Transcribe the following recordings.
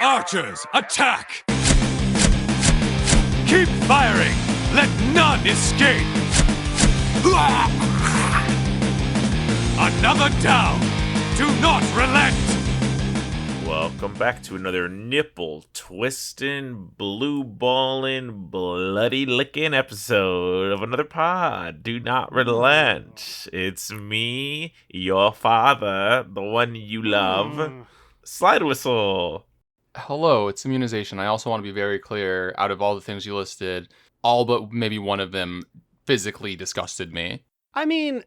Archers, attack! Keep firing! Let none escape! Another down! Do not relent! Welcome back to another nipple-twisting, blue-balling, bloody-licking episode of another pod. Do not relent. It's me, your father, the one you love, Slidewhistle. Hello, it's Immunization. I also want to be very clear, out of all the things you listed, all but maybe one of them physically disgusted me. I mean,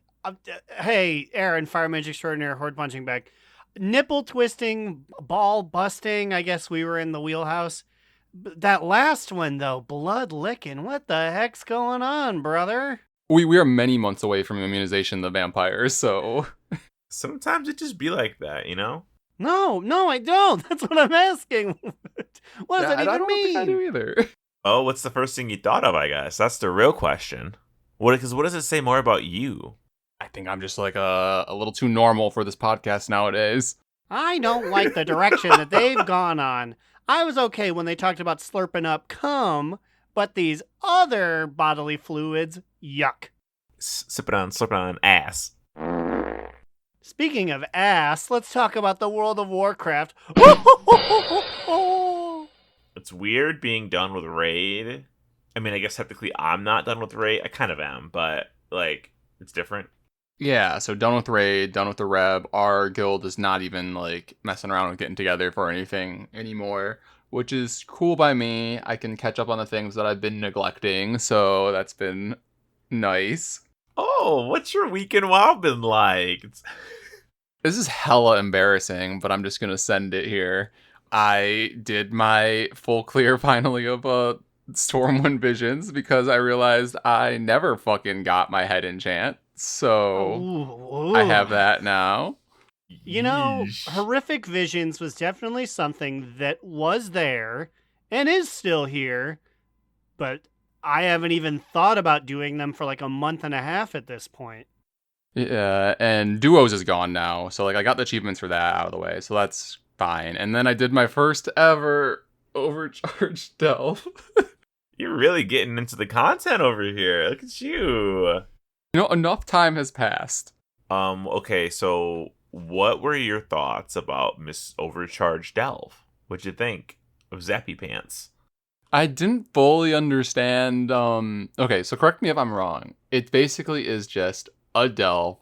hey, Aaron, Fireman Extraordinaire, Horde Punching Bag. Nipple twisting, ball busting, I guess we were in the wheelhouse. That last one, though, blood licking. What the heck's going on, brother? We are many months away from Immunization the vampires, so... Sometimes it just be like that, you know? No, I don't. That's what I'm asking. What does that even I don't mean? think I do either. Oh, what's the first thing you thought of, I guess? That's the real question. Because what does it say more about you? I think I'm just like a little too normal for this podcast nowadays. I don't like the direction that they've gone on. I was okay when they talked about slurping up cum, but these other bodily fluids, yuck. Slurping on ass. Speaking of ass, let's talk about the World of Warcraft. It's weird being done with Raid. I mean, I guess technically I'm not done with Raid. I kind of am, but, like, it's different. Yeah, so done with Raid, done with the Reb. Our guild is not even, like, messing around with getting together for anything anymore, which is cool by me. I can catch up on the things that I've been neglecting, so that's been nice. Oh, what's your weekend WoW been like? This is hella embarrassing, but I'm just gonna send it here. I did my full clear finally of Stormwind Visions because I realized I never fucking got my head enchant. So Ooh. I have that now. You know, Yeesh. Horrific Visions was definitely something that was there and is still here, but I haven't even thought about doing them for like a month and a half at this point. Yeah, and Duos is gone now. So like I got the achievements for that out of the way. So that's fine. And then I did my first ever overcharged delve. You're really getting into the content over here. Look at you. You know, enough time has passed. Okay, so what were your thoughts about Miss Overcharged Delve? What'd you think of Zappy Pants? I didn't fully understand. Okay, so correct me if I'm wrong. It basically is just a delve,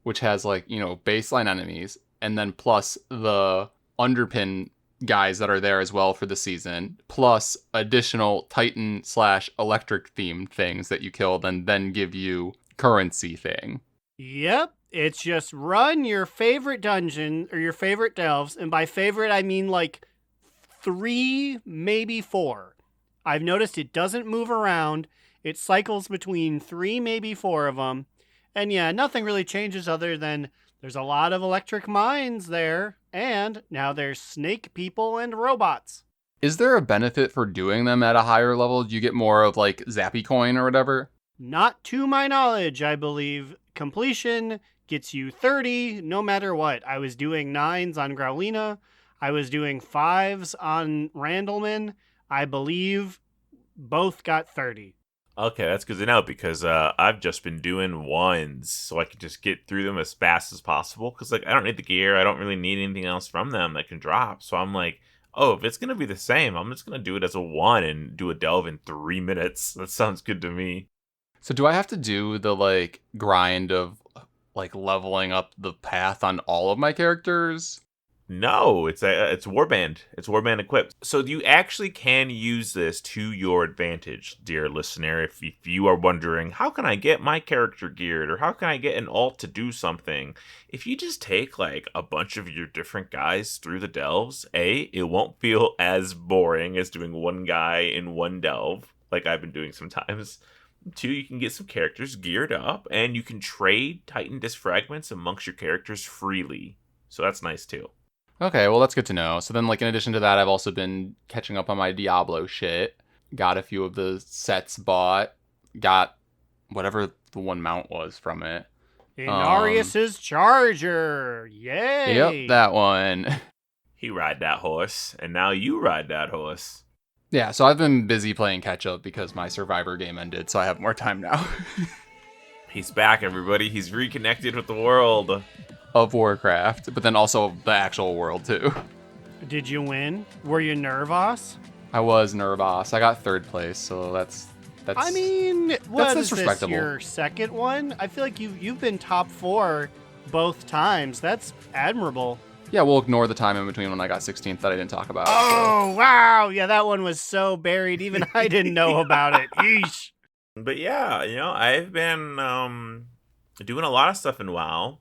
which has like, you know, baseline enemies, and then plus the underpin guys that are there as well for the season, plus additional Titan/electric themed things that you kill, and then give you currency thing. Yep, it's just run your favorite dungeon or your favorite delves, and by favorite I mean like 3, maybe 4. I've noticed it doesn't move around. It cycles between 3, maybe 4 of them. And yeah, nothing really changes other than there's a lot of electric mines there, and now there's snake people and robots. Is there a benefit for doing them at a higher level? Do you get more of like Zappy coin or whatever? Not to my knowledge, I believe. Completion gets you 30 no matter what. I was doing 9s on Growlina. I was doing 5s on Randleman. I believe both got 30. Okay, that's good to know because I've just been doing 1s so I can just get through them as fast as possible because like I don't need the gear. I don't really need anything else from them that can drop. So I'm like, oh, if it's going to be the same, I'm just going to do it as a 1 and do a delve in 3 minutes. That sounds good to me. So do I have to do the like grind of like leveling up the path on all of my characters? No, it's Warband. It's Warband equipped. So you actually can use this to your advantage, dear listener. If you are wondering, how can I get my character geared or how can I get an alt to do something? If you just take like a bunch of your different guys through the delves, it won't feel as boring as doing one guy in one delve like I've been doing sometimes. 2, you can get some characters geared up and you can trade Titan Disc fragments amongst your characters freely. So that's nice too. Okay, well, that's good to know. So then, like, in addition to that, I've also been catching up on my Diablo shit. Got a few of the sets bought. Got whatever the one mount was from it. Inarius's Charger! Yay! Yep, that one. He ride that horse, and now you ride that horse. Yeah, so I've been busy playing catch up because my Survivor game ended, so I have more time now. He's back, everybody. He's reconnected with the world. Of Warcraft, but then also the actual world too. Did you win? Were you nervous? I was nervous. I got 3rd place, so that's. I mean, what that's is this, respectable. your second one? I feel like you've been top 4 both times. That's admirable. Yeah, we'll ignore the time in between when I got 16th that I didn't talk about. Oh, wow. Yeah, that one was so buried. Even I didn't know about it. Yeesh. But yeah, I've been doing a lot of stuff in WoW.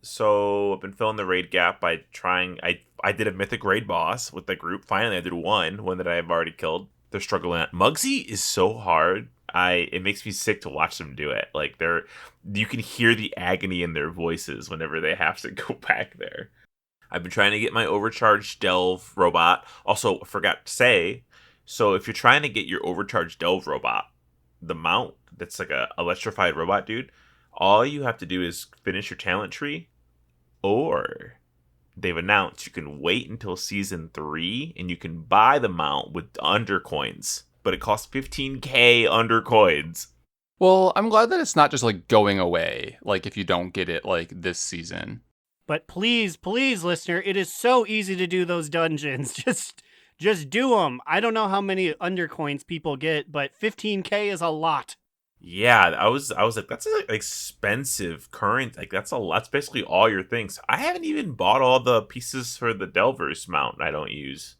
So I've been filling the raid gap by trying. I did a mythic raid boss with the group. Finally, I did one that I've already killed. They're struggling at. Mugsy is so hard. It makes me sick to watch them do it. Like you can hear the agony in their voices whenever they have to go back there. I've been trying to get my overcharged delve robot. Also, I forgot to say, so if you're trying to get your overcharged delve robot, the mount that's like a electrified robot dude, all you have to do is finish your talent tree, or they've announced you can wait until season 3 and you can buy the mount with undercoins, but it costs 15k undercoins. Well, I'm glad that it's not just like going away, like if you don't get it like this season. But please, listener, it is so easy to do those dungeons. Just do them. I don't know how many undercoins people get, but 15k is a lot. Yeah, I was like, that's an expensive current. Like that's basically all your things. I haven't even bought all the pieces for the Delvers mount I don't use.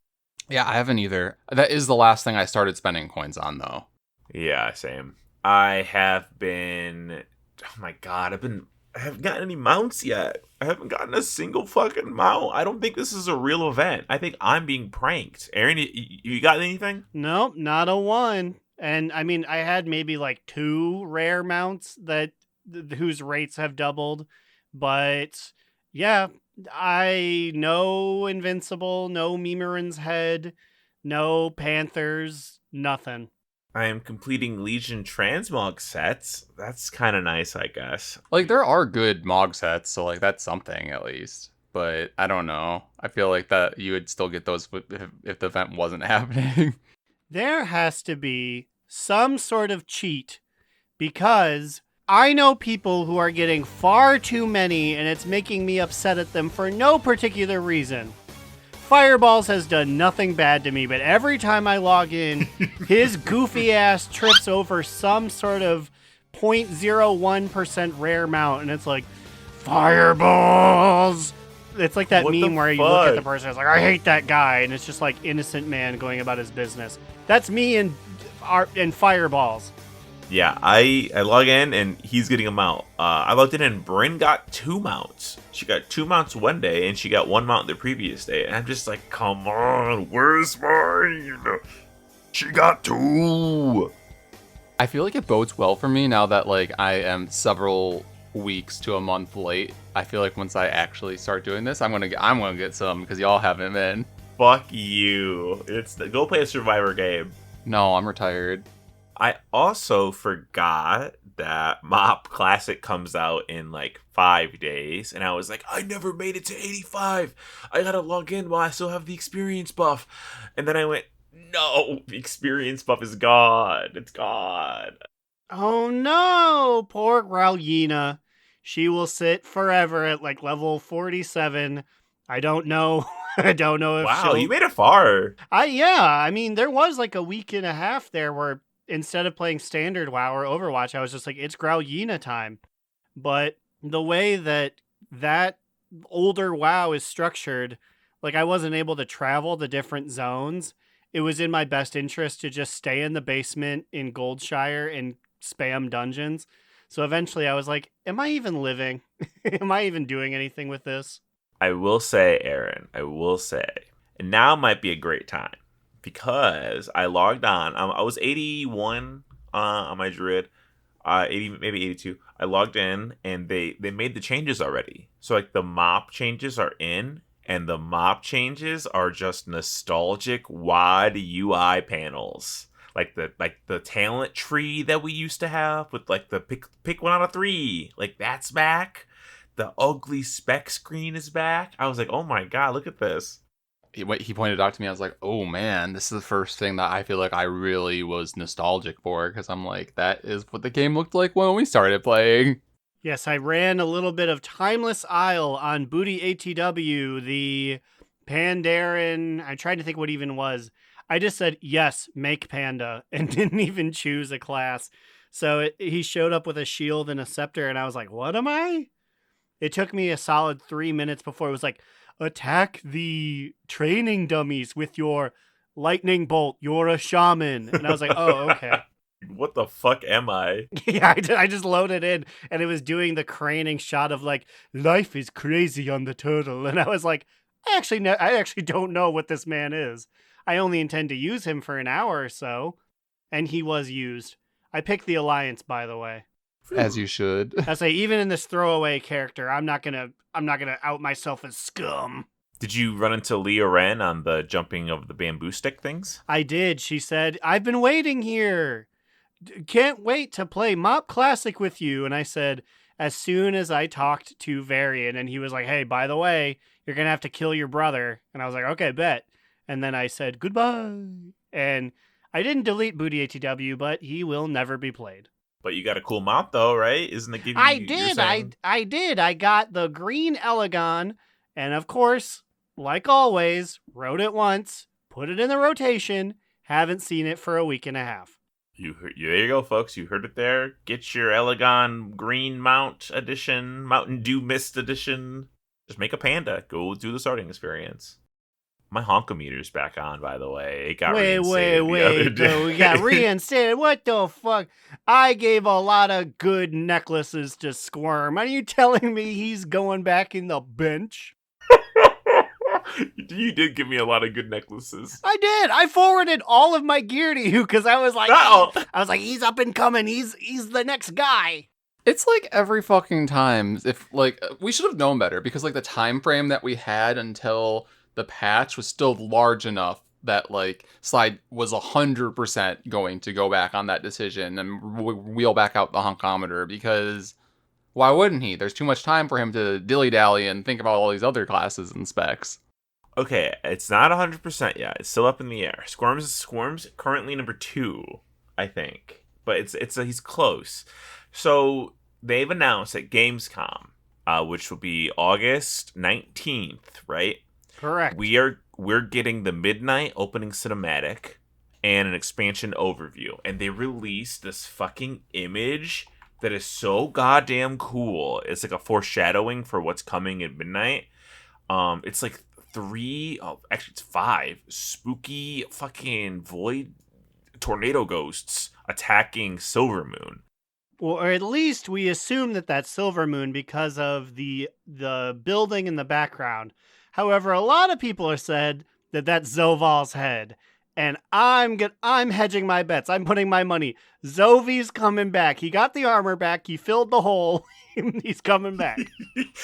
Yeah, I haven't either. That is the last thing I started spending coins on though. Yeah, same. I have been. Oh my god, I haven't gotten any mounts yet. I haven't gotten a single fucking mount. I don't think this is a real event. I think I'm being pranked. Aaron, you got anything? Nope, not a one. And I mean, I had maybe like 2 rare mounts whose rates have doubled. But yeah, no Invincible, no Mimarin's Head, no Panthers, nothing. I am completing Legion transmog sets. That's kind of nice, I guess. Like there are good Mog sets, so like that's something at least. But I don't know. I feel like that you would still get those if the event wasn't happening. There has to be some sort of cheat, because I know people who are getting far too many and it's making me upset at them for no particular reason. Fireballs has done nothing bad to me, but every time I log in, his goofy ass trips over some sort of 0.01% rare mount, and it's like, fireballs! It's like that What meme the where you look at the fuck? person, it's like, I hate that guy, and it's just like innocent man going about his business. That's me and fireballs. Yeah, I log in and he's getting a mount. I logged in and Bryn got 2 mounts. She got 2 mounts one day and she got 1 mount the previous day. And I'm just like, come on, where's mine? She got 2. I feel like it bodes well for me now that like I am several weeks to a month late. I feel like once I actually start doing this, I'm gonna get some because y'all haven't been. Fuck you. Go play a Survivor game. No, I'm retired. I also forgot that Mop Classic comes out in like 5 days, and I was like, I never made it to 85. I gotta log in while I still have the experience buff. And then I went, no, the experience buff is gone. It's gone. Oh no, poor Ralyena. She will sit forever at like level 47. I don't know. I don't know if Wow, you made it far. I mean, there was like a week and a half there where instead of playing standard WoW or Overwatch, I was just like, it's Gralyena time. But the way that older WoW is structured, like I wasn't able to travel the different zones. It was in my best interest to just stay in the basement in Goldshire and spam dungeons. So eventually I was like, am I even living? Am I even doing anything with this? I will say, Aaron, and now might be a great time because I logged on. I was 81 on my Druid, 80 maybe 82. I logged in and they made the changes already. So like the mop changes are in, and the mop changes are just nostalgic wide UI panels. Like the talent tree that we used to have with like the pick 1 out of 3. Like that's back. The ugly spec screen is back. I was like, oh my god, look at this. he pointed it out to me. I was like, oh man, this is the first thing that I feel like I really was nostalgic for, because I'm like, that is what the game looked like when we started playing. Yes, I ran a little bit of Timeless Isle on Booty ATW, the Pandaren. I tried to think what even was. I just said, yes, make Panda, and didn't even choose a class. So he showed up with a shield and a scepter, and I was like, what am I? It took me a solid 3 minutes before it was like, attack the training dummies with your lightning bolt. You're a shaman. And I was like, oh, okay. What the fuck am I? Yeah, I just loaded in, and it was doing the craning shot of like, life is crazy on the turtle. And I was like, I actually don't know what this man is. I only intend to use him for an hour or so. And he was used. I picked the Alliance, by the way. As you should. I say, even in this throwaway character, I'm not gonna out myself as scum. Did you run into Leah Ren on the jumping of the bamboo stick things? I did. She said, I've been waiting here. Can't wait to play Mop Classic with you. And I said, as soon as I talked to Varian, and he was like, hey, by the way, you're gonna have to kill your brother. And I was like, okay, bet. And then I said, goodbye. And I didn't delete Booty ATW, but he will never be played. But you got a cool mount though, right? Isn't it giving you? I did. I got the green Elegon, and of course, like always, rode it once, put it in the rotation, haven't seen it for a week and a half. There you go, folks. You heard it there. Get your Elegon Green Mount Edition, Mountain Dew Mist Edition. Just make a panda. Go do the starting experience. My honkometer's back on, by the way. It got reinstated the other day. We got reinstated. What the fuck? I gave a lot of good necklaces to Squirm. Are you telling me he's going back in the bench? You did give me a lot of good necklaces. I did. I forwarded all of my gear to you because I was like, he's up and coming. He's the next guy. It's like every fucking time. If like we should have known better, because like the time frame that we had until the patch was still large enough that like Slide was 100% going to go back on that decision and wheel back out the honkometer, because why wouldn't he? There's too much time for him to dilly-dally and think about all these other classes and specs. Okay, it's not 100% yet. It's still up in the air. Squirm's currently number 2, I think. But he's close. So they've announced at Gamescom, which will be August 19th, right? Correct. We're getting the midnight opening cinematic and an expansion overview. And they released this fucking image that is so goddamn cool. It's like a foreshadowing for what's coming at midnight. It's like 5 spooky fucking void tornado ghosts attacking Silvermoon. Well, or at least we assume that that's Silvermoon because of the building in the background. However, a lot of people have said that that's Zoval's head, and I'm hedging my bets. I'm putting my money. Zovi's coming back. He got the armor back. He filled the hole. He's coming back.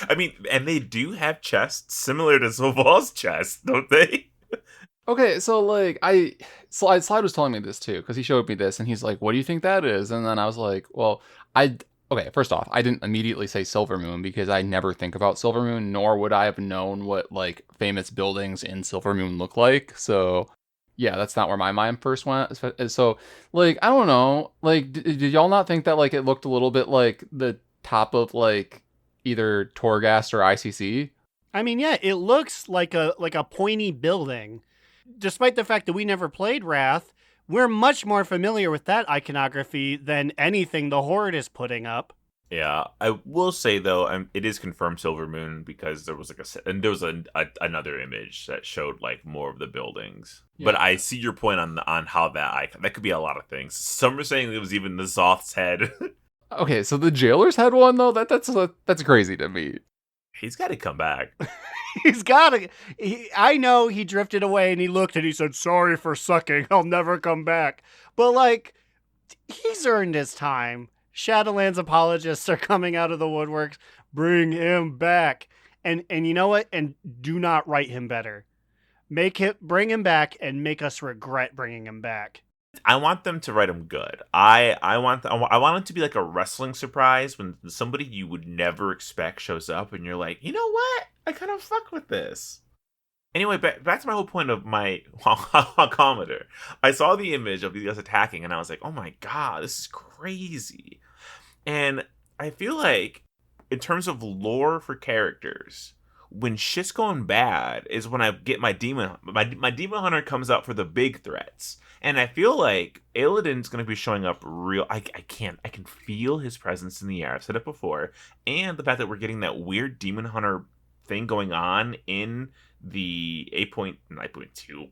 I mean, and they do have chests similar to Zoval's chest, don't they? Okay, so like Slide was telling me this too, because he showed me this and he's like, what do you think that is? And then I was like, well, okay, first off, I didn't immediately say Silvermoon because I never think about Silvermoon, nor would I have known what like famous buildings in Silvermoon look like. So yeah, that's not where my mind first went. So like, I don't know, like did y'all not think that like it looked a little bit like the top of like either Torghast or ICC? I mean, yeah, it looks like a pointy building. Despite the fact that we never played Wrath, we're much more familiar with that iconography than anything the Horde is putting up. Yeah, I will say though, it is confirmed Silvermoon because there was another image that showed like more of the buildings. Yeah. But I see your point on how that could be a lot of things. Some are saying it was even the Zoth's head. Okay, so the Jailer's head one though, that's crazy to me. He's got to come back. He's got to. I know he drifted away and he looked and he said, sorry for sucking. I'll never come back. But, like, he's earned his time. Shadowlands apologists are coming out of the woodworks. Bring him back. And you know what? And do not write him better. Bring him back and make us regret bringing him back. I want them to write him good. I want it to be like a wrestling surprise when somebody you would never expect shows up and you're like, you know what? I kind of fuck with this. Anyway, back to my whole point of my honkometer. I saw the image of these guys attacking, and I was like, oh my god, this is crazy. And I feel like, in terms of lore for characters, when shit's going bad is when I get my demon. My demon hunter comes out for the big threats, and I feel like Illidan's going to be showing up real. I can feel his presence in the air. I've said it before, and the fact that we're getting that weird demon hunter thing going on in the 8.9.2,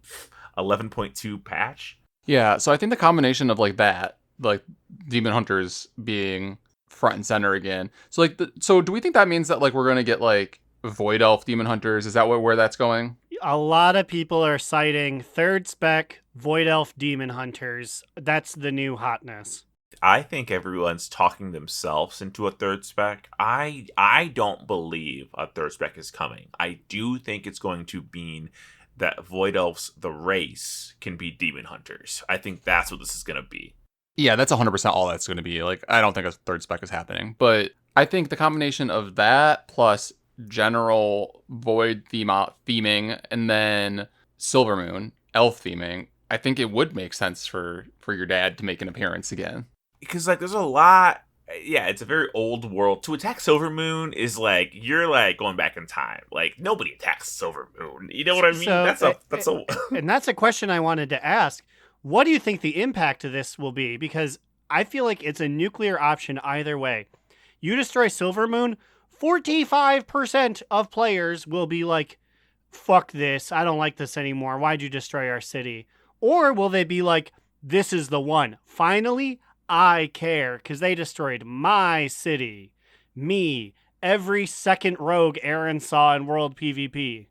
11.2 patch. Yeah, so I think the combination of like that, like demon hunters being front and center again. So like, so do we think that means that like we're gonna get like void elf demon hunters? Is that where that's going? A lot of people are citing third spec void elf demon hunters. That's the new hotness. I think everyone's talking themselves into a third spec. I don't believe a third spec is coming. I do think it's going to mean that Void Elves, the race, can be demon hunters. I think that's what this is going to be. Yeah, that's 100% all that's going to be. Like, I don't think a third spec is happening. But I think the combination of that plus general void theming and then Silvermoon, elf theming, I think it would make sense for your dad to make an appearance again. Because, like, there's a lot... Yeah, it's a very old world. To attack Silvermoon is, like, you're, like, going back in time. Like, nobody attacks Silvermoon. You know what I mean? So, and that's a question I wanted to ask. What do you think the impact of this will be? Because I feel like it's a nuclear option either way. You destroy Silvermoon, 45% of players will be like, fuck this, I don't like this anymore. Why'd you destroy our city? Or will they be like, this is the one. Finally, I care because they destroyed my city. Me. Every second rogue Aaron saw in World PvP.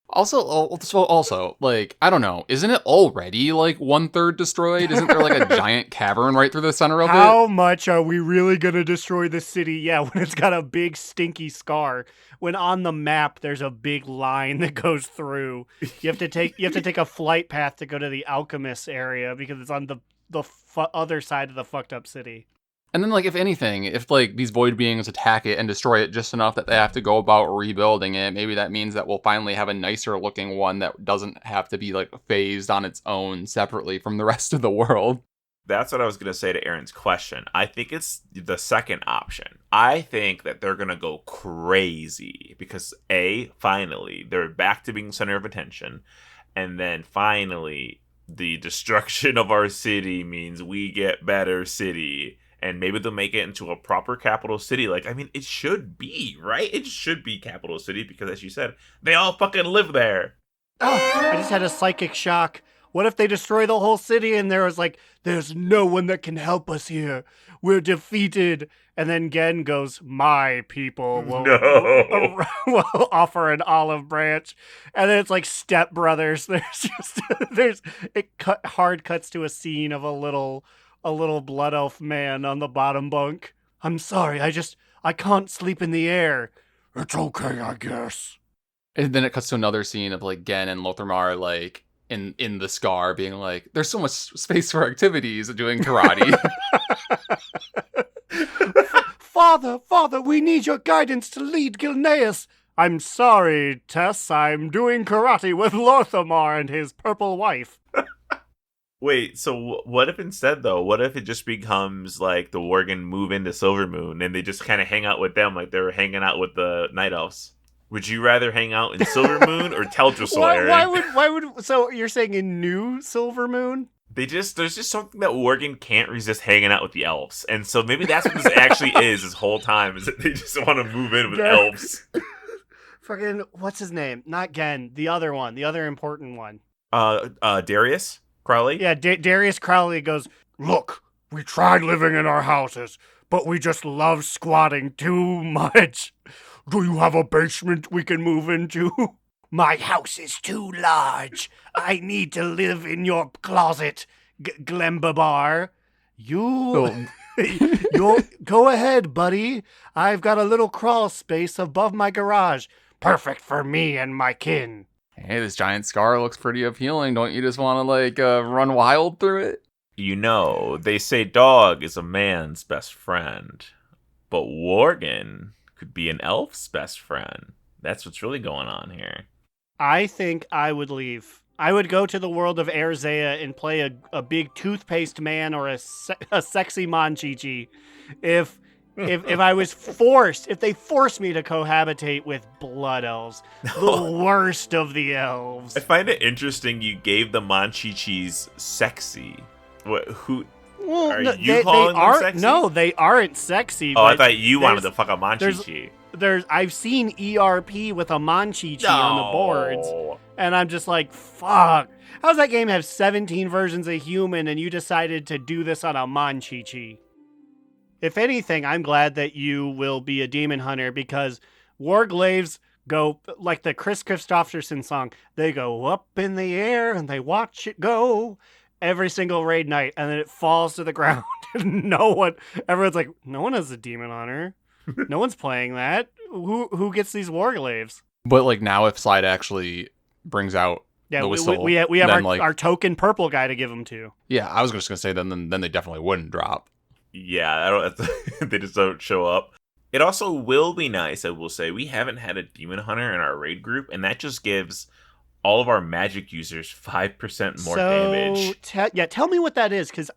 Also, like, I don't know. Isn't it already, like, 1/3 destroyed? Isn't there, like, a giant cavern right through the center of it? How much are we really going to destroy the city? Yeah, when it's got a big stinky scar. When on the map, there's a big line that goes through. You have to take a flight path to go to the Alchemist area because it's on the other side of the fucked up city. And then, like, if anything, if, like, these void beings attack it and destroy it just enough that they have to go about rebuilding it, maybe that means that we'll finally have a nicer looking one that doesn't have to be, like, phased on its own separately from the rest of the world. That's what I was going to say to Aaron's question. I think it's the second option. I think that they're going to go crazy because, A, finally, they're back to being center of attention. And then finally, the destruction of our city means we get better city. And maybe they'll make it into a proper capital city. Like, I mean, it should be, right? It should be capital city because, as you said, they all fucking live there. Oh, I just had a psychic shock. What if they destroy the whole city and there was like, there's no one that can help us here. We're defeated. And then Gen goes, my people will offer an olive branch. And then it's like Step Brothers. Hard cuts to a scene of a little blood elf man on the bottom bunk. I'm sorry, I can't sleep in the air. It's okay, I guess. And then it cuts to another scene of, like, Gen and Lotharmar, like, in the scar being like, there's so much space for activities doing karate. Father, we need your guidance to lead Gilneas. I'm sorry, Tess, I'm doing karate with Lotharmar and his purple wife. Wait, so what if instead, though, what if it just becomes like the Worgen move into Silvermoon and they just kind of hang out with them like they were hanging out with the Night Elves? Would you rather hang out in Silvermoon or Teldrassil? Why would, so you're saying in new Silvermoon? There's just something that Worgen can't resist hanging out with the elves. And so maybe that's what this actually is this whole time, is that they just want to move in with elves. Fucking, what's his name? Not Gen, the other one, the other important one. Darius Crowley? Yeah, Darius Crowley goes, look, we tried living in our houses, but we just love squatting too much. Do you have a basement we can move into? My house is too large. I need to live in your closet, Glembabar. You go ahead, buddy. I've got a little crawl space above my garage. Perfect for me and my kin. Hey, this giant scar looks pretty appealing. Don't you just want to, like, run wild through it? You know, they say dog is a man's best friend, but Worgen could be an elf's best friend. That's what's really going on here. I think I would leave. I would go to the world of Erzea and play a big toothpaste man or a sexy Monchichi if I was forced, if they forced me to cohabitate with blood elves, the worst of the elves. I find it interesting you gave the Monchichis sexy. Who Well, are no, you calling them sexy? No, they aren't sexy. Oh, I but thought you wanted to there's- fuck a Monchichi. I've seen ERP with a Monchichi on the boards, No. and I'm just like, fuck. How does that game have 17 versions of human and you decided to do this on a Monchichi? If anything, I'm glad that you will be a demon hunter because Warglaives go, like the Chris Christopherson song, they go up in the air and they watch it go every single raid night, and then it falls to the ground. Everyone's like, no one has a demon hunter. No one's playing that. Who gets these Warglaives? But like now, if Slide actually brings out Yeah, the whistle, we have then, our token purple guy to give them to. yeah, I was just gonna say then they definitely wouldn't drop. Yeah, I don't. They just don't show up. It also will be nice, I will say. We haven't had a demon hunter in our raid group, and that just gives all of our magic users 5% more damage. Tell me what that is, because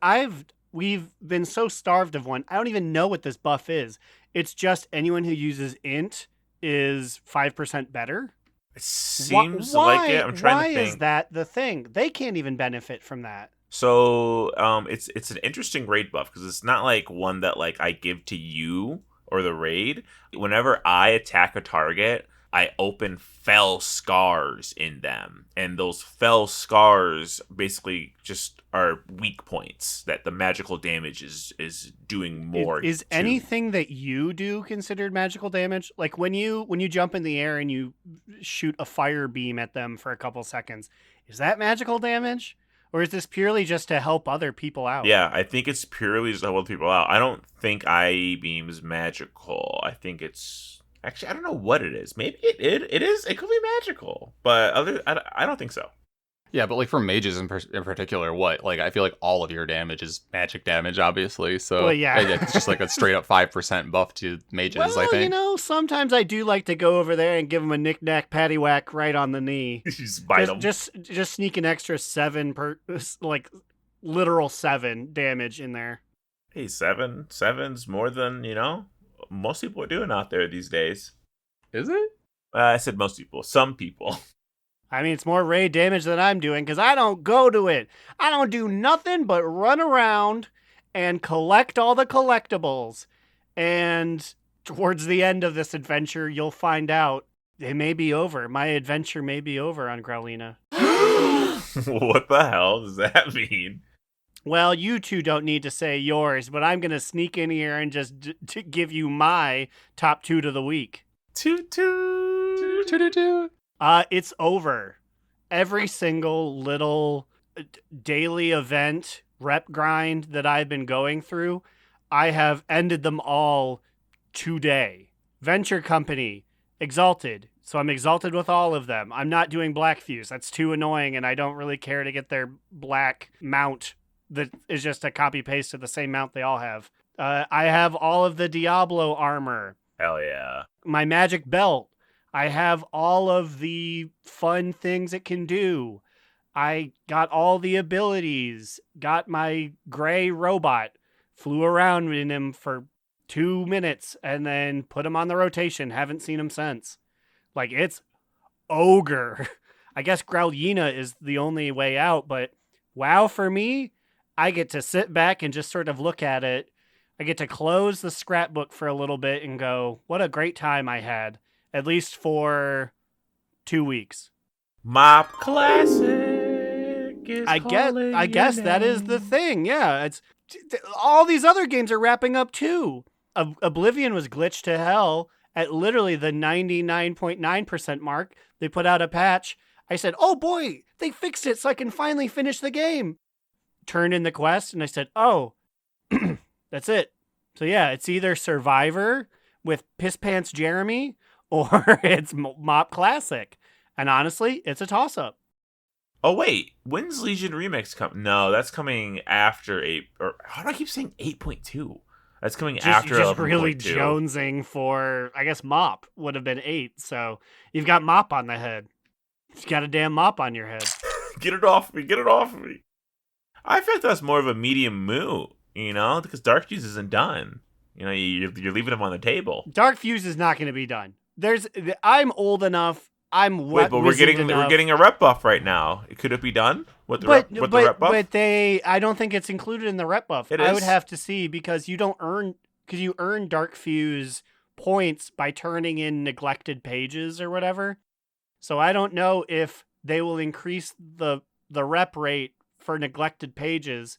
we've been so starved of one. I don't even know what this buff is. It's just anyone who uses int is 5% better. It seems like it. I'm trying to think. Why is that the thing? They can't even benefit from that. So, it's an interesting raid buff because it's not like one that like I give to you or the raid. Whenever I attack a target, I open fell scars in them, and those fell scars basically just are weak points that the magical damage is doing more. Is to. anything that you do considered magical damage? Like when you jump in the air and you shoot a fire beam at them for a couple seconds, is that magical damage? Or is this purely just to help other people out? Yeah, I think it's purely just to help people out. I don't think IE beam is magical. I think it's actually, I don't know what it is. Maybe it is. It could be magical, but I don't think so. Yeah, but like for mages in particular, what? Like I feel like all of your damage is magic damage, obviously. So Well, yeah. it's just like a straight up 5% buff to mages. Well, I think. sometimes I do like to go over there and give them a knick-knack paddywhack right on the knee. Just bite them. Just sneak an extra 7 per, like literal 7 damage in there. Hey, seven's more than most people are doing out there these days. Is it? I said most people. Some people. I mean, it's more raid damage than I'm doing because I don't go to it. I don't do nothing but run around and collect all the collectibles. And towards the end of this adventure, you'll find out it may be over. My adventure may be over on Growlina. What the hell does that mean? Well, you two don't need to say yours, but I'm going to sneak in here and just to give you my top 2 to the week. Toot toot. Toot. It's over. Every single little daily event rep grind that I've been going through, I have ended them all today. Venture Company, Exalted. So I'm exalted with all of them. I'm not doing Black Fuse. That's too annoying, and I don't really care to get their black mount that is just a copy paste of the same mount they all have. I have all of the Diablo armor. Hell yeah. My magic belt. I have all of the fun things it can do. I got all the abilities. Got my gray robot. Flew around in him for 2 minutes and then put him on the rotation. Haven't seen him since. Like, it's ogre. I guess Growlina is the only way out, but WoW for me, I get to sit back and just sort of look at it. I get to close the scrapbook for a little bit and go, what a great time I had. At least for 2 weeks. Mop Classic is I guess your that is the name. thing. Yeah, it's all these other games are wrapping up too. Oblivion was glitched to hell at literally the 99.9% mark. They put out a patch. I said, "Oh boy, they fixed it so I can finally finish the game." Turned in the quest and I said, "Oh, that's it." So yeah, it's either Survivor with Piss Pants Jeremy or it's Mop Classic. And honestly, it's a toss-up. Oh wait, when's Legion Remix come? No, that's coming after 8. Or how do I keep saying 8.2? That's coming after Just 11.2. really jonesing for, I guess Mop would have been 8. So you've got Mop on the head. You got a damn mop on your head. Get it off me. Get it off me. I feel like that's more of a medium moo, because Dark Fuse isn't done. You're leaving him on the table. Dark Fuse is not going to be done. I'm old enough. Wait, but we're getting a rep buff right now. Could it be done with the rep buff? But I don't think it's included in the rep buff. I would have to see because you earn Dark Fuse points by turning in neglected pages or whatever. So I don't know if they will increase the rep rate for neglected pages.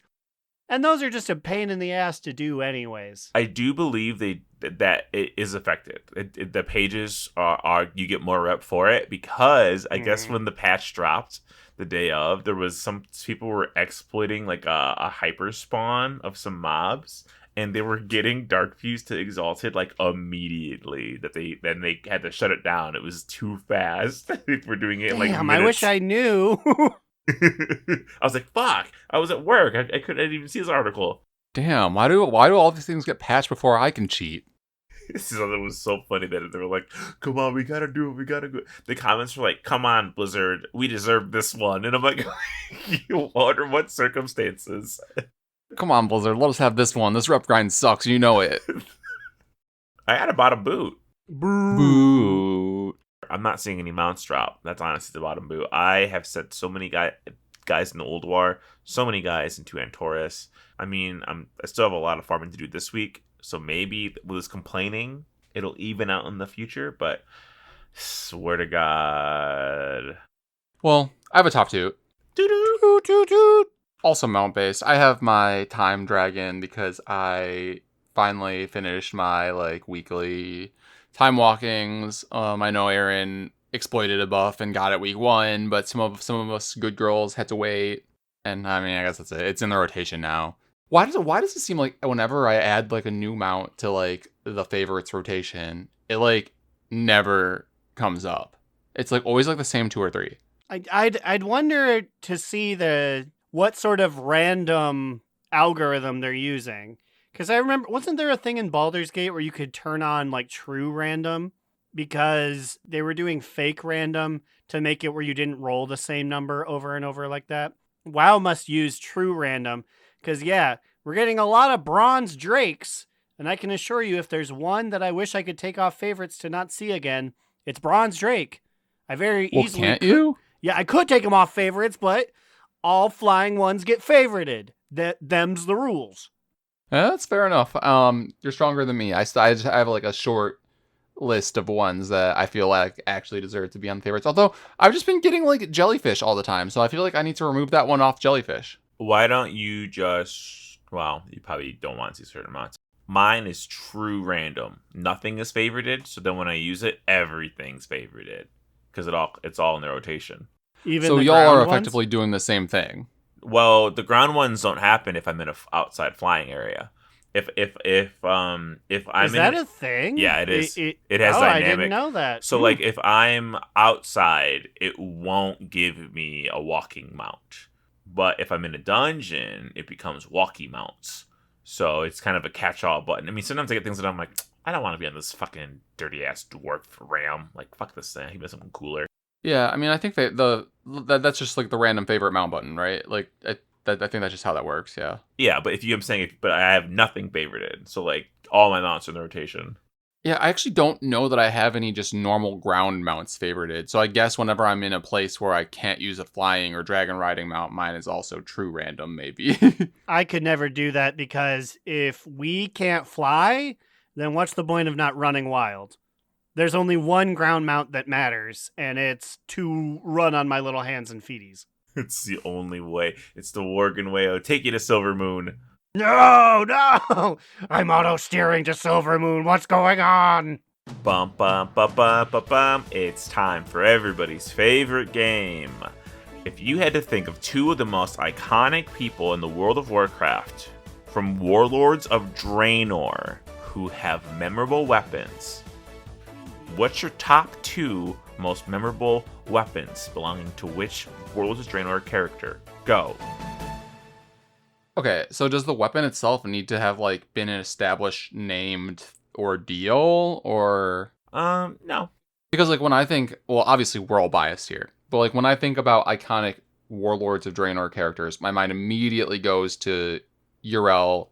And those are just a pain in the ass to do anyways. I do believe that it is affected. The pages are you get more rep for it because I guess when the patch dropped the day of, there was some people were exploiting like a hyper spawn of some mobs, and they were getting Dark Fuse to Exalted like immediately. Then they had to shut it down. It was too fast. We're doing it in like minutes. I wish I knew. I was like, fuck. I was at work. I couldn't even see this article. Damn, why do all these things get patched before I can cheat? It was so funny that they were like, come on, we gotta do it, we gotta go. The comments were like, come on, Blizzard, we deserve this one. And I'm like, you under what circumstances? Come on, Blizzard, let us have this one. This rep grind sucks, you know it. I had a bottom boot. Boo. I'm not seeing any mounts drop. That's honestly the bottom boot. I have sent so many guys in the Old War, so many guys into Antorus. I mean, I still have a lot of farming to do this week, so maybe with this complaining, it'll even out in the future, but swear to God. Well, I have a top two. Also mount based. I have my time dragon because I finally finished my weekly time walkings. I know Aaron exploited a buff and got it week 1, but some of us good girls had to wait. And I mean, I guess that's it. It's in the rotation now. Why does it seem like whenever I add a new mount to the favorites rotation, it never comes up? It's always the same 2 or 3. I'd wonder to see what sort of random algorithm they're using. Because I remember, wasn't there a thing in Baldur's Gate where you could turn on true random? Because they were doing fake random to make it where you didn't roll the same number over and over like that. WoW must use true random. Because we're getting a lot of bronze drakes. And I can assure you, if there's one that I wish I could take off favorites to not see again, it's bronze drake. I very easily can't you? Yeah, I could take them off favorites, but all flying ones get favorited. Them's the rules. Yeah, that's fair enough. You're stronger than me. I have a short list of ones that I feel actually deserve to be on favorites. Although I've just been getting jellyfish all the time, so I feel like I need to remove that one off jellyfish. Why don't you just? Well, you probably don't want to see certain amounts. Mine is true random. Nothing is favorited, so then when I use it, everything's favorited because it's all in the rotation. Even so the y'all are ground effectively ones? doing the same thing. Well, the ground ones don't happen if I'm in an outside flying area. If I'm is that a thing? Yeah, it is. It has dynamic. I didn't know that. So if I'm outside, it won't give me a walking mount. But if I'm in a dungeon, it becomes walkie mounts. So it's kind of a catch-all button. I mean, sometimes I get things that I'm like, I don't want to be on this fucking dirty-ass dwarf ram. Fuck this thing. Give me something cooler. Yeah, I mean, I think that that's just the random favorite mount button, right? I think that's just how that works. Yeah. Yeah, but but I have nothing favorited, so all my mounts are in the rotation. Yeah, I actually don't know that I have any just normal ground mounts favorited. So I guess whenever I'm in a place where I can't use a flying or dragon riding mount, mine is also true random, maybe. I could never do that because if we can't fly, then what's the point of not running wild? There's only one ground mount that matters, and it's to run on my little hands and feeties. It's the only way. It's the Worgen way. I'll take you to Silver Moon. No! I'm auto-steering to Silver Moon. What's going on? Bum, bum, bum, bum, bum, bum. It's time for everybody's favorite game. If you had to think of 2 of the most iconic people in the World of Warcraft, from Warlords of Draenor, who have memorable weapons, what's your top 2 most memorable weapons belonging to which Warlords of Draenor character? Go. Okay, so does the weapon itself need to have been an established named ordeal or No. because when I think, well, obviously we're all biased here, But like when I think about iconic Warlords of Draenor characters, my mind immediately goes to Ural.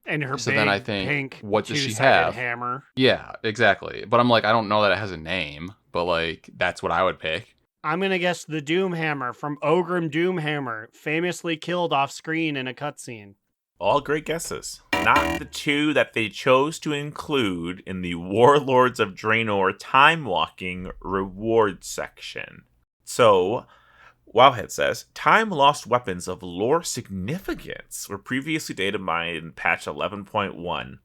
And her So big then I think, pink what does she two-sided have? hammer. Yeah, exactly. But I'm like, I don't know that it has a name, but like that's what I would pick. I'm going to guess the Doomhammer from Ogrim Doomhammer, famously killed off screen in a cutscene. All great guesses. Not the two that they chose to include in the Warlords of Draenor time walking reward section. So, Wowhead says, time lost weapons of lore significance were previously dated by patch 11.1.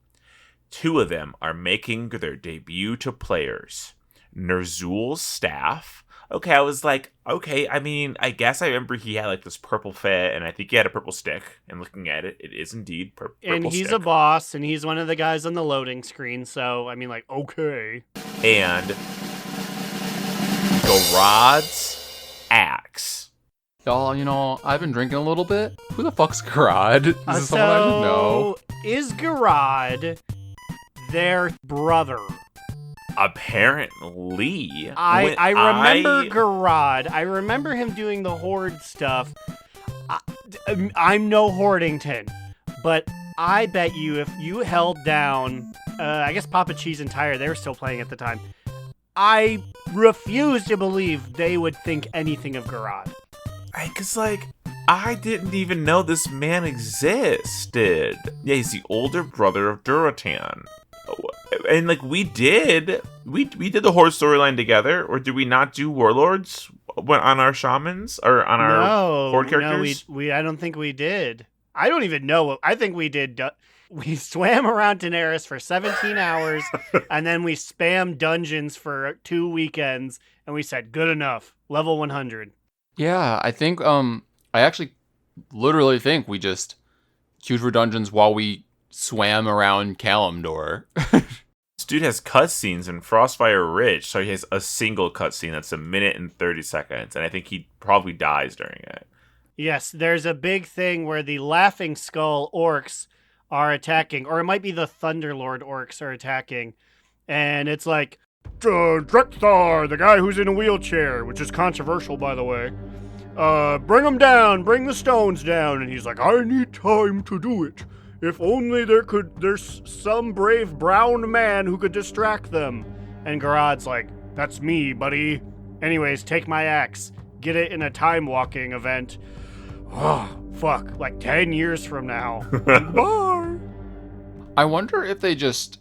Two of them are making their debut to players. Ner'zhul's staff. Okay, I was like, okay, I mean, I guess I remember he had like this purple fit, and I think he had a purple stick. And looking at it, it is indeed purple And he's stick. a boss, and he's one of the guys on the loading screen, so, I mean, like, okay. And Garad's axe. Y'all, I've been drinking a little bit. Who the fuck's Garad? Is this someone I should know? Is Garad their brother? Apparently. I remember Garad. I remember him doing the horde stuff. I'm no Hordington, but I bet you if you held down, I guess Papa Cheese and Tyre, they were still playing at the time. I refuse to believe they would think anything of Garad. Because, like, I didn't even know this man existed. Yeah, he's the older brother of Duratan. And, like, we did the horde storyline together, or did we not do Warlords on our shamans, or on our horde characters? No, I don't think we did. I don't even know. I think we did. We swam around Daenerys for 17 hours, and then we spammed dungeons for 2 weekends, and we said, good enough, level 100. Yeah, I think, I actually literally think we just queued for dungeons while we swam around Kalimdor. This dude has cutscenes in Frostfire Ridge, so he has a single cutscene that's 1 minute and 30 seconds, and I think he probably dies during it. Yes, there's a big thing where the Laughing Skull orcs are attacking, or it might be the Thunderlord orcs are attacking, and it's like, Drekthar, the guy who's in a wheelchair, which is controversial, by the way. Bring him down, bring the stones down, and he's like, I need time to do it. If only there's some brave brown man who could distract them. And Garad's like, that's me, buddy. Anyways, take my axe. Get it in a time-walking event. Oh, fuck, like 10 years from now. Bye! I wonder if they just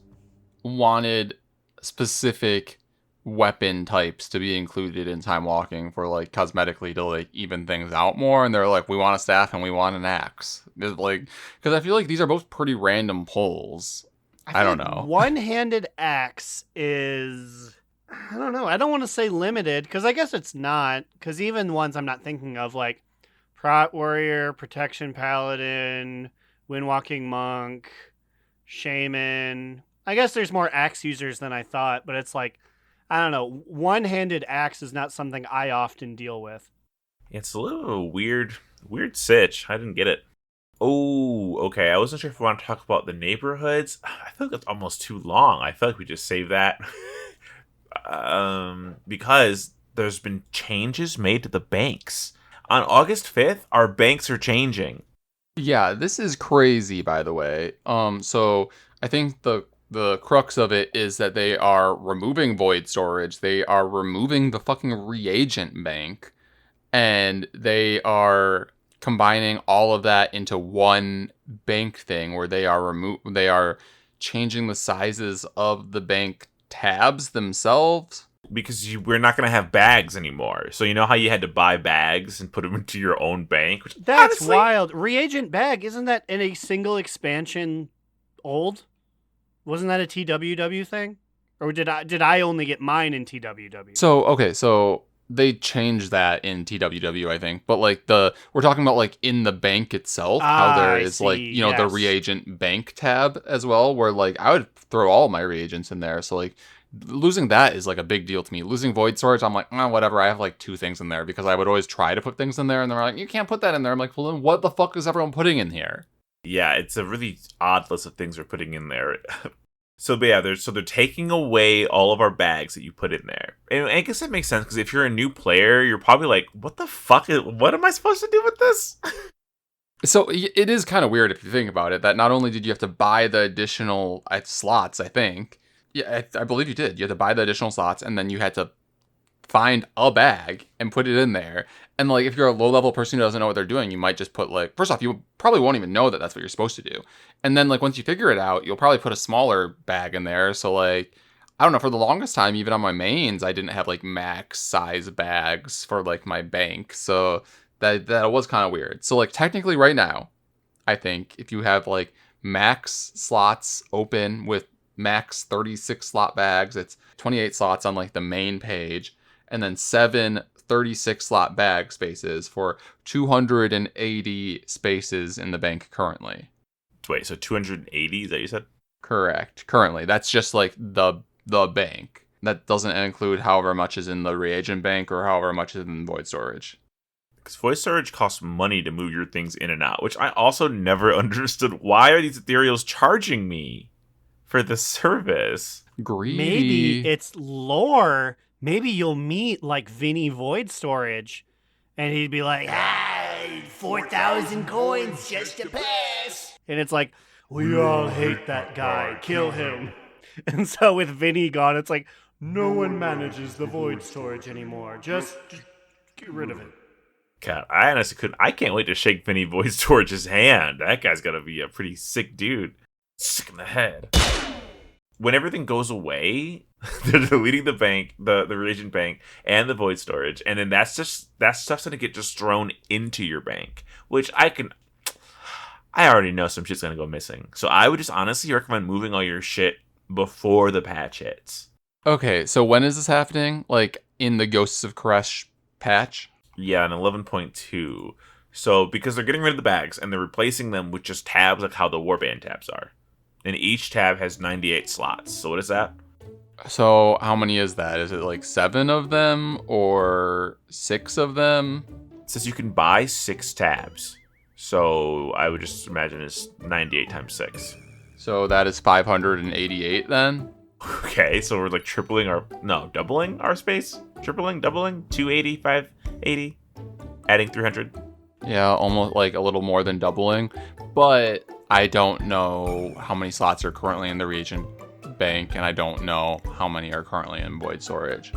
wanted specific weapon types to be included in time walking for like cosmetically to like even things out more, and they're like, we want a staff and we want an axe. It's like, because I feel like these are both pretty random pulls. I don't know. One-handed axe is, I don't know. I don't want to say limited, because I guess it's not. Because even ones I'm not thinking of, like Prot Warrior, Protection Paladin, Windwalking Monk, Shaman. I guess there's more axe users than I thought, but it's like, I don't know. One-handed axe is not something I often deal with. It's a little weird sitch. I didn't get it. Oh, okay. I wasn't sure if we want to talk about the neighborhoods. I feel like that's almost too long. I feel like we just save that. Because there's been changes made to the banks. On August 5th, our banks are changing. Yeah, this is crazy, by the way. So I think the crux of it is that they are removing void storage. They are removing the fucking reagent bank, and they are combining all of that into one bank thing where they are changing the sizes of the bank tabs themselves. Because we're not going to have bags anymore. So you know how you had to buy bags and put them into your own bank? Which, That's honestly, wild. Reagent bag, isn't that in a single expansion old? Wasn't that a TWW thing? Or did I only get mine in TWW? So they changed that in TWW, I think. But like we're talking about like in the bank itself, how there is like, the reagent bank tab as well, where like I would throw all my reagents in there. So like losing that is like a big deal to me. Losing void storage, I'm like, whatever. I have like 2 things in there, because I would always try to put things in there, and they're like, you can't put that in there. I'm like, well then what the fuck is everyone putting in here? Yeah, it's a really odd list of things we're putting in there. So, but yeah, they're taking away all of our bags that you put in there. And I guess that makes sense because if you're a new player, you're probably like, what the fuck? What am I supposed to do with this? So it is kind of weird if you think about it, that not only did you have to buy the additional slots, I think. Yeah, I believe you did. You had to buy the additional slots, and then you had to find a bag and put it in there. And like, if you're a low-level person who doesn't know what they're doing, you might just put like, first off, you probably won't even know that that's what you're supposed to do. And then like, once you figure it out, you'll probably put a smaller bag in there. So like, I don't know, for the longest time, even on my mains, I didn't have like max size bags for like my bank. So that was kind of weird. So like, technically right now, I think if you have like max slots open with max 36 slot bags, it's 28 slots on like the main page, and then 7 36 slot bag spaces for 280 spaces in the bank currently. Wait, so 280, is that you said? Correct. Currently. That's just like the bank. That doesn't include however much is in the reagent bank or however much is in void storage. Because void storage costs money to move your things in and out, which I also never understood. Why are these ethereals charging me for the service? Greedy. Maybe it's lore. Maybe you'll meet like Vinny Void Storage, and he'd be like, 4,000 coins just to pass. And it's like, we all hate that guy. Kill him. And so with Vinny gone, it's like, no one manages the Void Storage anymore. Just get rid of it. God, I honestly couldn't. I can't wait to shake Vinny Void Storage's hand. That guy's gotta be a pretty sick dude. Sick in the head. When everything goes away, they're deleting the bank, the reagent bank, and the void storage, and then that stuff's gonna get just thrown into your bank, which I already know some shit's gonna go missing. So I would just honestly recommend moving all your shit before the patch hits. Okay, so when is this happening? Like in the Ghosts of Koresh patch? Yeah, in 11.2. So because they're getting rid of the bags and they're replacing them with just tabs like how the warband tabs are. And each tab has 98 slots. So what is that? So how many is that? Is it like 7 of them or 6 of them? It says you can buy 6 tabs. So I would just imagine it's 98 times 6. So that is 588 then? Okay, so we're like doubling our space? Doubling? 280, 580, adding 300. Yeah, almost like a little more than doubling. But I don't know how many slots are currently in the reagent bank, and I don't know how many are currently in void storage.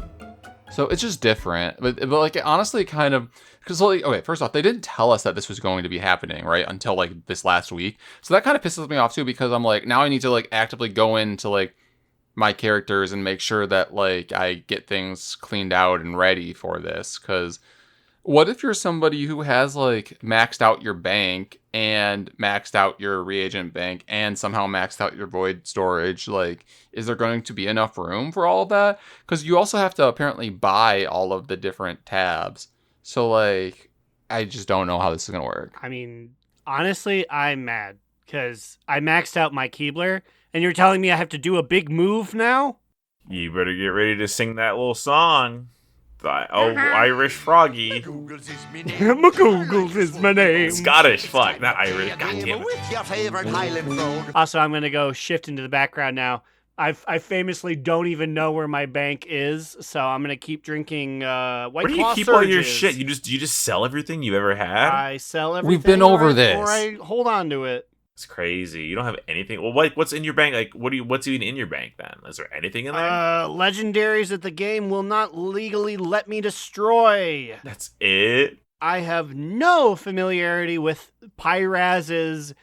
So it's just different. But like, honestly, kind of, because like, okay, first off, they didn't tell us that this was going to be happening, right? Until like this last week. So that kind of pisses me off too, because I'm like, now I need to like actively go into like my characters and make sure that like I get things cleaned out and ready for this. Because what if you're somebody who has like maxed out your bank and maxed out your reagent bank and somehow maxed out your void storage? Like, is there going to be enough room for all of that? Because you also have to apparently buy all of the different tabs. So like, I just don't know how this is going to work. I mean, honestly, I'm mad because I maxed out my Keebler, and you're telling me I have to do a big move now? You better get ready to sing that little song. Irish Froggy. McGoogles is my name. Scottish, fuck, not Irish. God damn it. With your favorite Highland road. Also, I'm going to go shift into the background now. I famously don't even know where my bank is, so I'm going to keep drinking White Claw Where do you keep all your shit? You just sell everything you ever had? I sell everything. We've been over or this. I hold on to it. It's crazy. You don't have anything. Well, what's in your bank? Like, what's even in your bank then? Is there anything in there? Legendaries that the game will not legally let me destroy. That's it? I have no familiarity with Pyraz's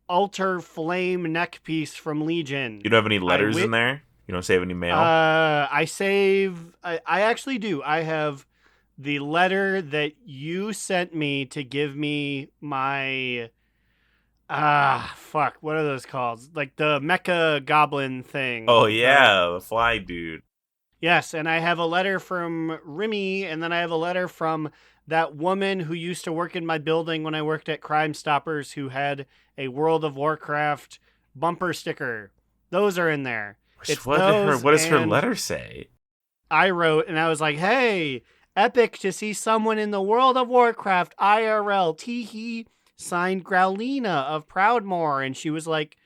Altar Flame neck piece from Legion. You don't have any letters in there? You don't save any mail? I actually do. I have the letter that you sent me to give me my... fuck, what are those called? Like the mecha goblin thing. Oh, yeah, the fly dude. Yes, and I have a letter from Remy, and then I have a letter from that woman who used to work in my building when I worked at Crime Stoppers, who had a World of Warcraft bumper sticker. Those are in there. What does her letter say? I wrote, and I was like, hey, epic to see someone in the World of Warcraft IRL, teehee. Signed Growlina of Proudmoore. And she was like,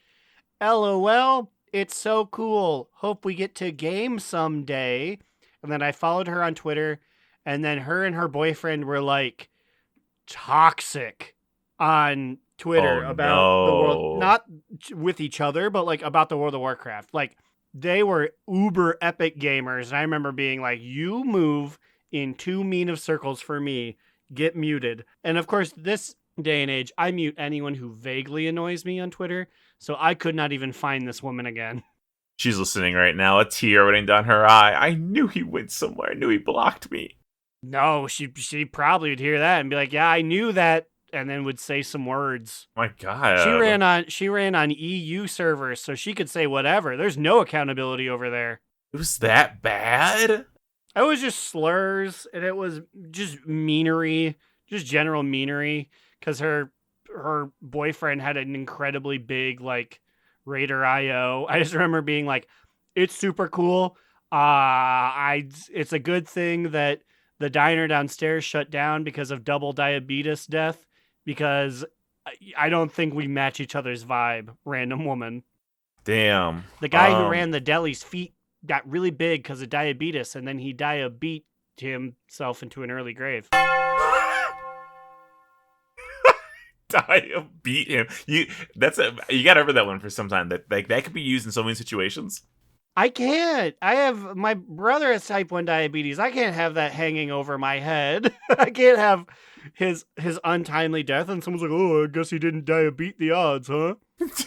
LOL, It's so cool. Hope we get to game someday. And then I followed her on Twitter, and then her and her boyfriend were like toxic on Twitter Oh, about the world, no. not with each other, but like about the World of Warcraft. Like they were uber epic gamers. And I remember being like, you move in too mean of circles for me. Get muted. And of course, this day and age, I mute anyone who vaguely annoys me on Twitter. So I could not even find this woman again. She's listening right now, a tear running down her eye. I knew he went somewhere. I knew he blocked me. No, she probably would hear that and be like, yeah, I knew that, and then would say some words. My God. She ran on EU servers, so she could say whatever. There's no accountability over there. It was that bad? It was just slurs, and it was just meanery, just general meanery, because her boyfriend had an incredibly big like Raider IO. I just remember being like, it's super cool. It's a good thing that the diner downstairs shut down because of double diabetes death, because I don't think we match each other's vibe, random woman. Damn. The guy who ran the deli's feet got really big because of diabetes, and then he beat himself into an early grave. Beat him. You gotta remember that one for some time. That could be used in so many situations. I can't. My brother has type 1 diabetes. I can't have that hanging over my head. I can't have his untimely death and someone's like, oh, I guess he didn't beat the odds, huh?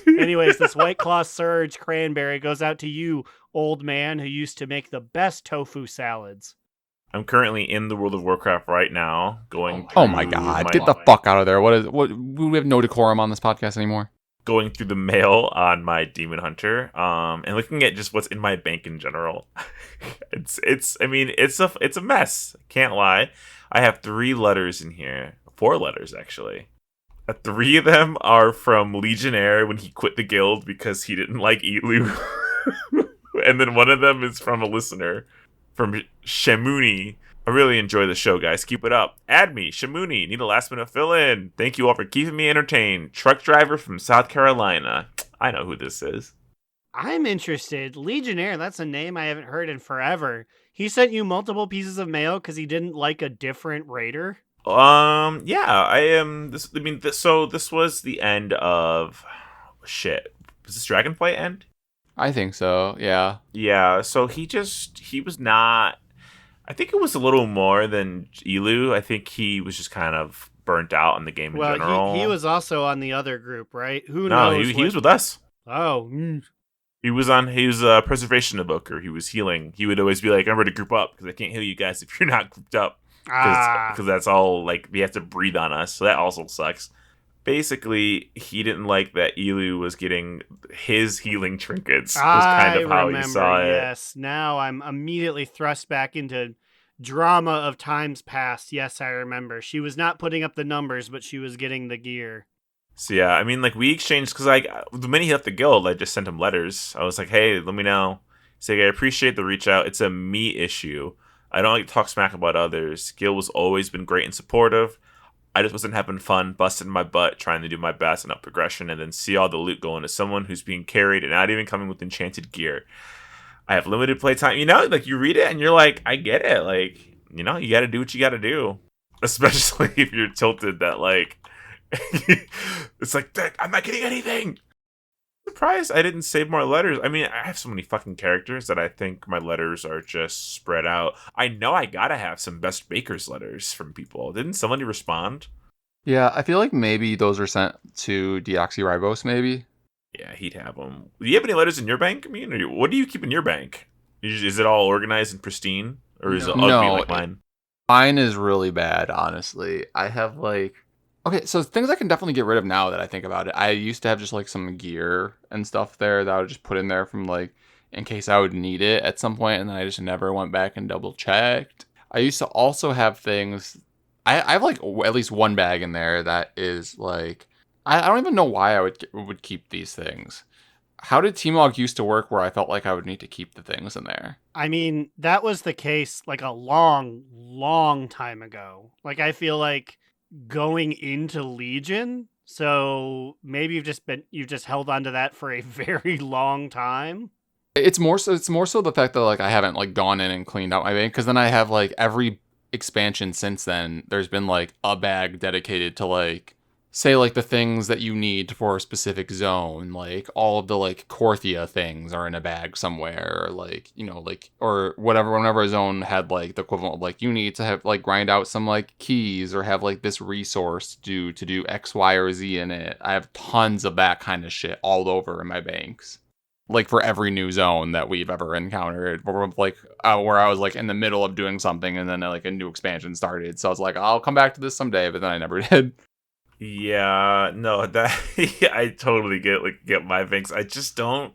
Anyways, this White Claw Surge cranberry goes out to you, old man who used to make the best tofu salads. I'm currently in the World of Warcraft right now, going Oh my God! Get the fuck out of there! We have no decorum on this podcast anymore. Going through the mail on my Demon Hunter, and looking at just what's in my bank in general. it's a mess. Can't lie. I have 3 letters in here, 4 letters actually. 3 of them are from Legionnaire when he quit the guild because he didn't like Elu, and then one of them is from a listener, from Shamuni. I really enjoy the show, guys. Keep it up. Add me, Shamuni. Need a last minute fill in. Thank you all for keeping me entertained. Truck driver from South Carolina. I know who this is. I'm interested. Legionnaire, that's a name I haven't heard in forever. He sent you multiple pieces of mail because he didn't like a different raider? Yeah, I am. So this was the end of. Shit. Was this Dragonflight end? I think so, yeah. Yeah, so he was not. I think it was a little more than Elu. I think he was just kind of burnt out in the game in general. He was also on the other group, right? Who knows? knows? No, he was with us. Oh. He was a preservation evoker. He was healing. He would always be like, I'm ready to group up because I can't heal you guys if you're not grouped up. Because that's all, like, we have to breathe on us. So that also sucks. Basically, he didn't like that Elu was getting his healing trinkets. Was kind of how he saw it. Yes, now I'm immediately thrust back into drama of times past. Yes, I remember. She was not putting up the numbers, but she was getting the gear. So yeah, I mean, like, we exchanged, because the minute he left the guild, I just sent him letters. I was like, hey, let me know. He's like, I appreciate the reach out. It's a me issue. I don't like to talk smack about others. Gil has always been great and supportive. I just wasn't having fun, busting my butt, trying to do my best and up progression, and then see all the loot going to someone who's being carried and not even coming with enchanted gear. I have limited playtime. Like, you read it and you're like, I get it. Like, you gotta do what you gotta do. Especially if you're tilted that, like, it's like, I'm not getting anything. Surprised I didn't save more letters. I mean, I have so many fucking characters that I think my letters are just spread out. I know I gotta have some Best Bakers letters from people. Didn't somebody respond? Yeah, I feel like maybe those were sent to Deoxyribose, maybe. Yeah, he'd have them. Do you have any letters in your bank? I mean, what do you keep in your bank? Is it all organized and pristine? Or is it ugly like mine? Mine is really bad, honestly. I have, like... Okay, so things I can definitely get rid of now that I think about it. I used to have just, like, some gear and stuff there that I would just put in there from, like, in case I would need it at some point, and then I just never went back and double-checked. I used to also have things... I have, like, at least one bag in there that is, like... I don't even know why I would keep these things. How did T-Mog used to work where I felt like I would need to keep the things in there? I mean, that was the case, like, a long, long time ago. Like, I feel like... going into Legion, So maybe you've just held on to that for a very long time. It's more so the fact that like I haven't like gone in and cleaned out my bank, because then I have like every expansion since then there's been like a bag dedicated to like, say, like the things that you need for a specific zone, like all of the like Korthia things are in a bag somewhere, or like, you know, like, or whatever, whenever a zone had like the equivalent of like you need to have like grind out some like keys or have like this resource to do X, Y, or Z in it. I have tons of that kind of shit all over in my banks. Like for every new zone that we've ever encountered, or like where I was like in the middle of doing something and then like a new expansion started. So I was like, I'll come back to this someday, but then I never did. Yeah, no, that yeah, I totally get my things. I don't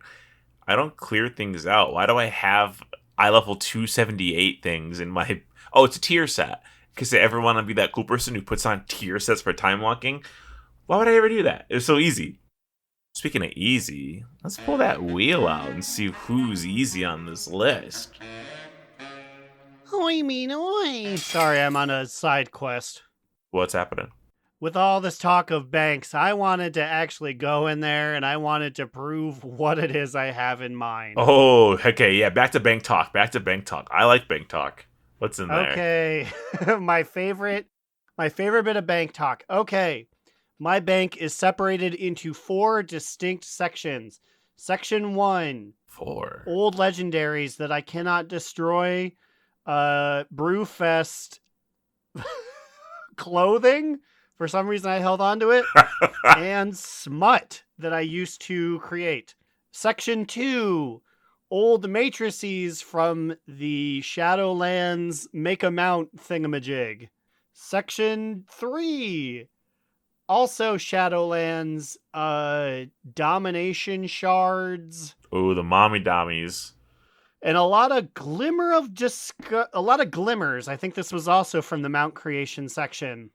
clear things out. Why do I have eye level 278 things in my? Oh, it's a tier set. Because I ever want to be that cool person who puts on tier sets for time locking. Why would I ever do that? It was so easy. Speaking of easy, let's pull that wheel out and see who's easy on this list. Oi, mean oi. Sorry, I'm on a side quest. What's happening? With all this talk of banks, I wanted to actually go in there and I wanted to prove what it is I have in mind. Oh, okay, yeah, back to bank talk. I like bank talk. What's in there? Okay. my favorite bit of bank talk. Okay. My bank is separated into 4 distinct sections. Section 1. 4. Old legendaries that I cannot destroy. Brewfest clothing. For some reason, I held on to it. And smut that I used to create. Section 2, old matrices from the Shadowlands Make a Mount thingamajig. Section 3, also Shadowlands domination shards. Oh, the mommy dommies. And a lot of a lot of glimmers. I think this was also from the Mount creation section.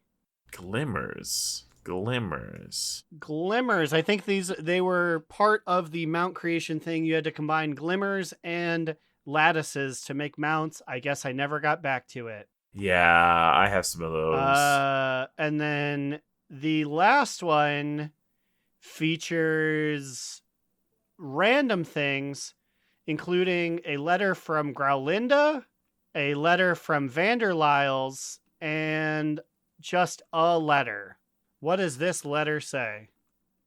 Glimmers. I think they were part of the mount creation thing. You had to combine glimmers and lattices to make mounts. I guess I never got back to it. Yeah, I have some of those. And then the last one features random things, including a letter from Growlinda, a letter from Vanderlyles, and just a letter. What does this letter say?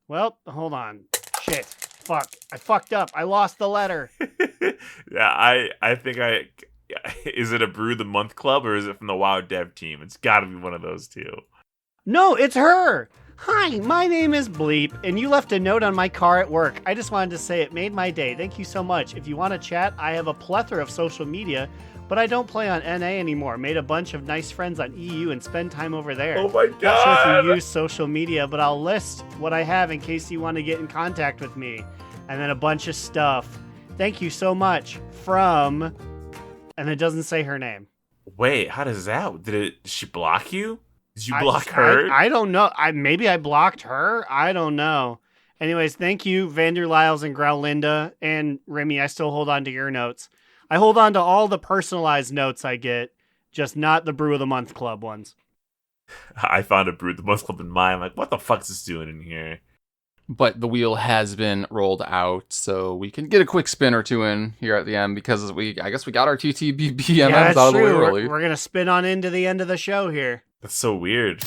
Well, hold on. Shit. Fuck. I fucked up. I lost the letter. Yeah, I think is it a Brew the Month Club or is it from the WoW dev team? It's gotta be one of those two. No, it's her. Hi, my name is Bleep, and you left a note on my car at work. I just wanted to say it made my day. Thank you so much. If you want to chat, I have a plethora of social media, but I don't play on NA anymore. Made a bunch of nice friends on EU and spend time over there. Oh my God. god! Not sure if you use social media, but I'll list what I have in case you want to get in contact with me. And then a bunch of stuff. Thank you so much from... And it doesn't say her name. Wait, how does that... Did she block you? Did you block her? I don't know. Maybe I blocked her. I don't know. Anyways, thank you, Vanderlyles and Growlinda. And Remy, I still hold on to your notes. I hold on to all the personalized notes I get, just not the Brew of the Month Club ones. I found a Brew of the Month Club in mine. I'm like, what the fuck's this doing in here? But the wheel has been rolled out, so we can get a quick spin or two in here at the end, because I guess we got our TTBBMMs out of the way early. We're going to spin on into the end of the show here. That's so weird.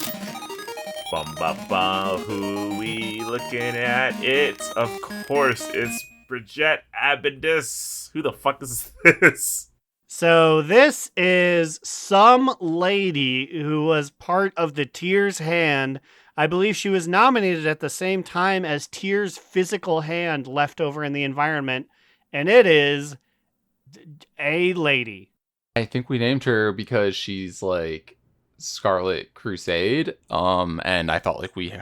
Bum bum bum, who we looking at? It's, of course, it's Bridget Abendis. Who the fuck is this? So this is some lady who was part of the Tears Hand. I believe she was nominated at the same time as Tears' physical hand left over in the environment. And it is a lady. I think we named her because she's like Scarlet Crusade. And I felt like we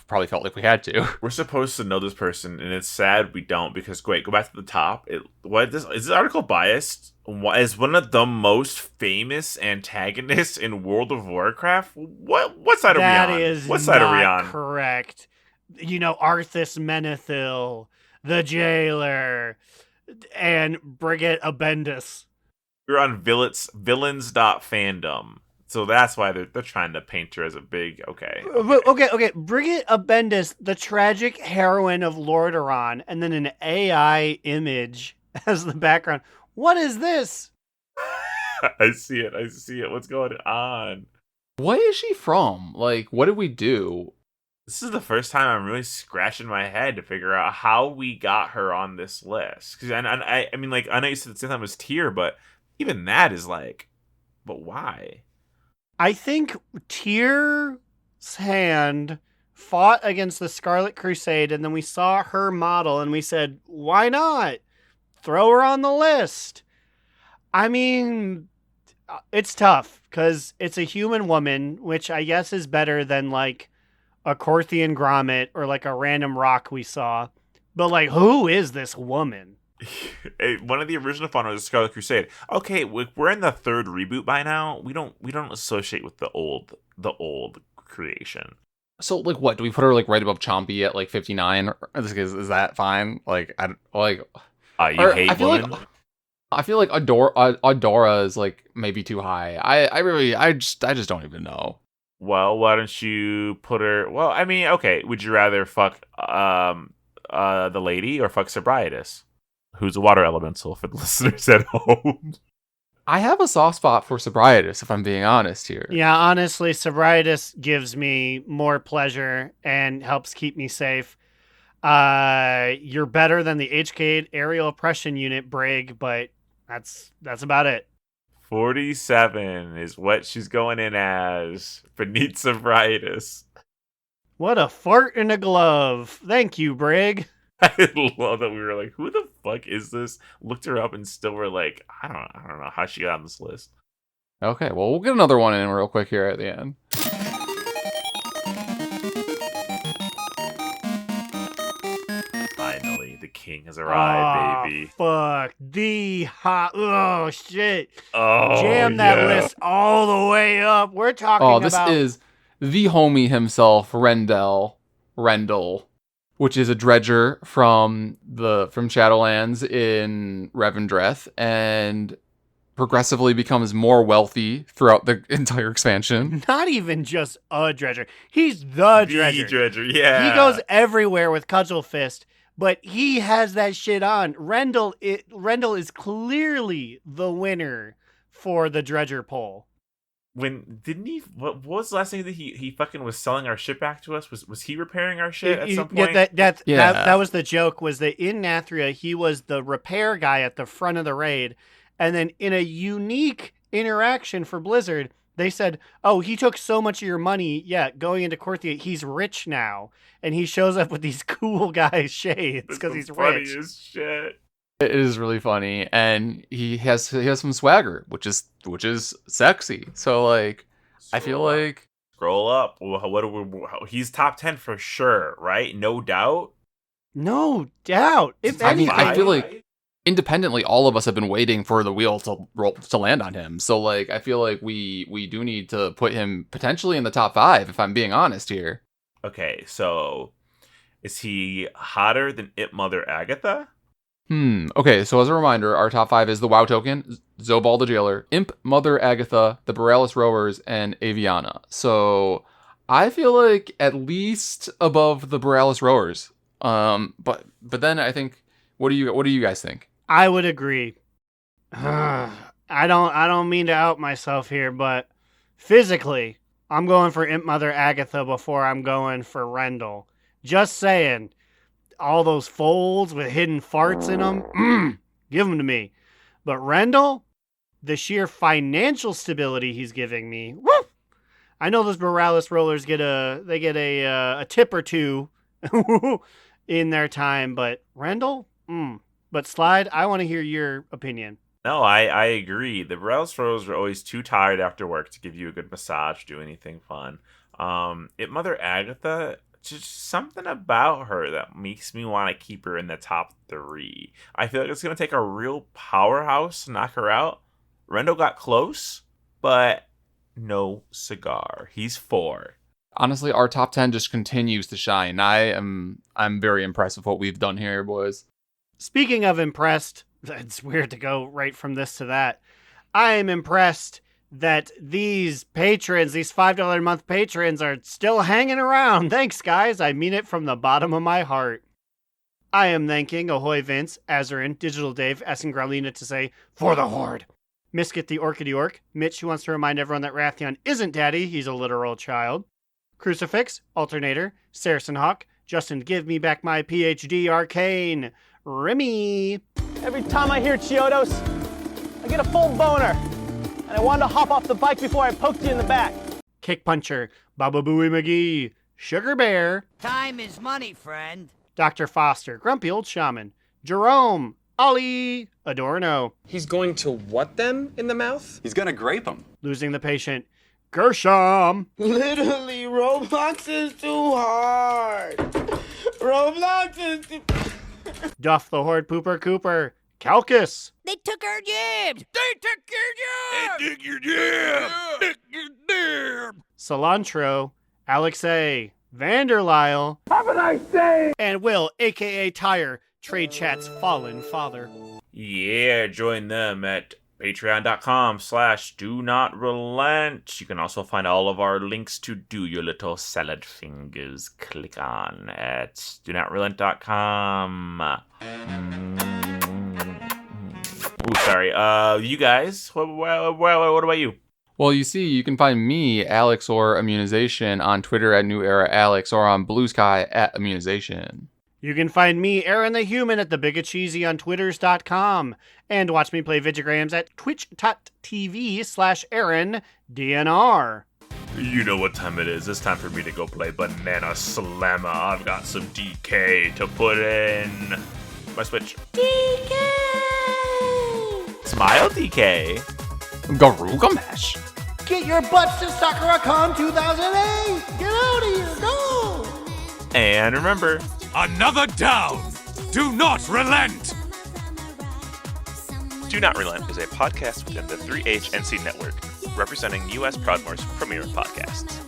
probably felt like we had to. We're supposed to know this person, and it's sad we don't, because wait, go back to the top. Is this article biased? Is one of the most famous antagonists in World of Warcraft? What side are we on? That is what side are we on? Correct. You know, Arthas Menethil, the Jailer, and Bridget Abendis. We're on villains.fandom. So that's why they're trying to paint her as a big okay. Okay. Brigitte Abendis, the tragic heroine of Lordaeron, and then an AI image as the background. What is this? I see it. What's going on? What is she from? Like, what did we do? This is the first time I'm really scratching my head to figure out how we got her on this list. Because I mean, like, I know you said at the same time it was Tyr, but even that is like, but why? I think Tyr's hand fought against the Scarlet Crusade, and then we saw her model, and we said, why not? Throw her on the list. I mean, it's tough, because it's a human woman, which I guess is better than, like, a Corthian grommet or, like, a random rock we saw. But, like, who is this woman? One of the original founders of Scarlet Crusade. Okay, we're in the third reboot by now. We don't associate with the old creation. So, like, what do we put her like right above Chompy at like 59? Is that fine? Like, I like. You hate women? I feel like Adora is like maybe too high. I just don't even know. Well, why don't you put her? Well, I mean, okay. Would you rather fuck the lady or fuck Sobriety, who's a water elemental for the listeners at home? I have a soft spot for Sobriety, if I'm being honest here. Yeah, honestly, Sobriety gives me more pleasure and helps keep me safe. You're better than the HK aerial oppression unit, Brig, but that's about it. 47 is what she's going in as beneath Sobriety. What a fart in a glove. Thank you, Brig. I love that we were like, who the fuck is this? Looked her up and still were like, I don't know how she got on this list. Okay, well, we'll get another one in real quick here at the end. Finally, the king has arrived, baby. Fuck. The hot. Oh, shit. Oh, Jam that list all the way up. We're talking about. This is the homie himself, Rendell, which is a dredger from Shadowlands in Revendreth, and progressively becomes more wealthy throughout the entire expansion. Not even just a dredger. He's the dredger. The dredger, yeah. He goes everywhere with Cudgel Fist, but he has that shit on. Rendell is clearly the winner for the dredger poll. What was the last thing that he fucking was selling our shit back to us? Was he repairing our shit at some point? That was the joke, was that in Nathria, he was the repair guy at the front of the raid. And then in a unique interaction for Blizzard, they said, oh, he took so much of your money. Yeah, going into Korthia, he's rich now. And he shows up with these cool guy shades because he's rich. Funny as shit. It is really funny, and he has some swagger, which is sexy. So like, I feel like scroll up. He's top 10 for sure, right? No doubt. No doubt. I feel like independently, all of us have been waiting for the wheel to land on him. So like, I feel like we do need to put him potentially in the top 5, if I'm being honest here. Okay, so is he hotter than It Mother Agatha? Okay, so as a reminder, our top 5 is the WoW token, Zobal the Jailer, Imp, Mother Agatha, the Borealis Rowers, and Aviana. So I feel like at least above the Borealis Rowers. But then I think, what do you guys think? I would agree. I don't mean to out myself here, but physically, I'm going for Imp Mother Agatha before I'm going for Rendell. Just saying. All those folds with hidden farts in them, give them to me. But Rendell, the sheer financial stability he's giving me, woo! I know those Borealis rollers get a tip or two in their time, but Rendell, But Slide, I want to hear your opinion. No, I agree. The Borealis rollers are always too tired after work to give you a good massage, do anything fun. It Mother Agatha, just something about her that makes me want to keep her in the top 3. I feel like it's going to take a real powerhouse to knock her out. Rendell got close, but no cigar. He's 4. Honestly, our top 10 just continues to shine. I'm very impressed with what we've done here, boys. Speaking of impressed, it's weird to go right from this to that. I am impressed that these patrons, these $5 a month patrons, are still hanging around. Thanks, guys. I mean it from the bottom of my heart. I am thanking Ahoy Vince, Azarin, Digital Dave, asking Growlina to say, for the Horde. Misket the Orchiddy Orc, Mitch, who wants to remind everyone that Rathion isn't daddy, he's a literal child. Crucifix, Alternator, Saracen Hawk, Justin, give me back my PhD, Arcane, Remy. Every time I hear Chiodos, I get a full boner. And I wanted to hop off the bike before I poked you in the back. Kick Puncher, Baba Booey McGee, Sugar Bear, Time is money, friend. Dr. Foster, Grumpy Old Shaman, Jerome, Ollie, Adorno, He's going to what them in the mouth? He's gonna grape him. Losing the Patient, Gershom, Literally, Roblox is too hard. Roblox is too... Duff the Horde Pooper Cooper, Calcus, They took our jibs. They took your jibs. Dig your jam! Dig your jam! Cilantro, Alex A, Vanderlyle, have a nice day, and Will, aka Tire, Trade Chat's fallen father. Yeah, join them at patreon.com/do-not-relent. You can also find all of our links to do your little salad fingers. Click on at do-not-relent.com. Ooh, sorry. You guys, what about you? Well, you see, you can find me, Alex or Immunization, on Twitter at New Era Alex or on Blue Sky at Immunization. You can find me, Aaron the Human, at thebigocheesy on twitters.com, and watch me play Vigigrams at twitch.tv/AaronDNR. You know what time it is. It's time for me to go play Banana Slammer. I've got some DK to put in my Switch. DK! Smile, DK. Garuga Mash. Get your butts to SakuraCon 2008! Get out of here, go! And remember, Another down! Do not relent! Do Not Relent is a podcast within the 3HNC network, representing U.S. Proudmoore's premier podcasts.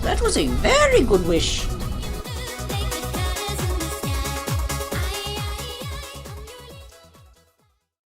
That was a very good wish.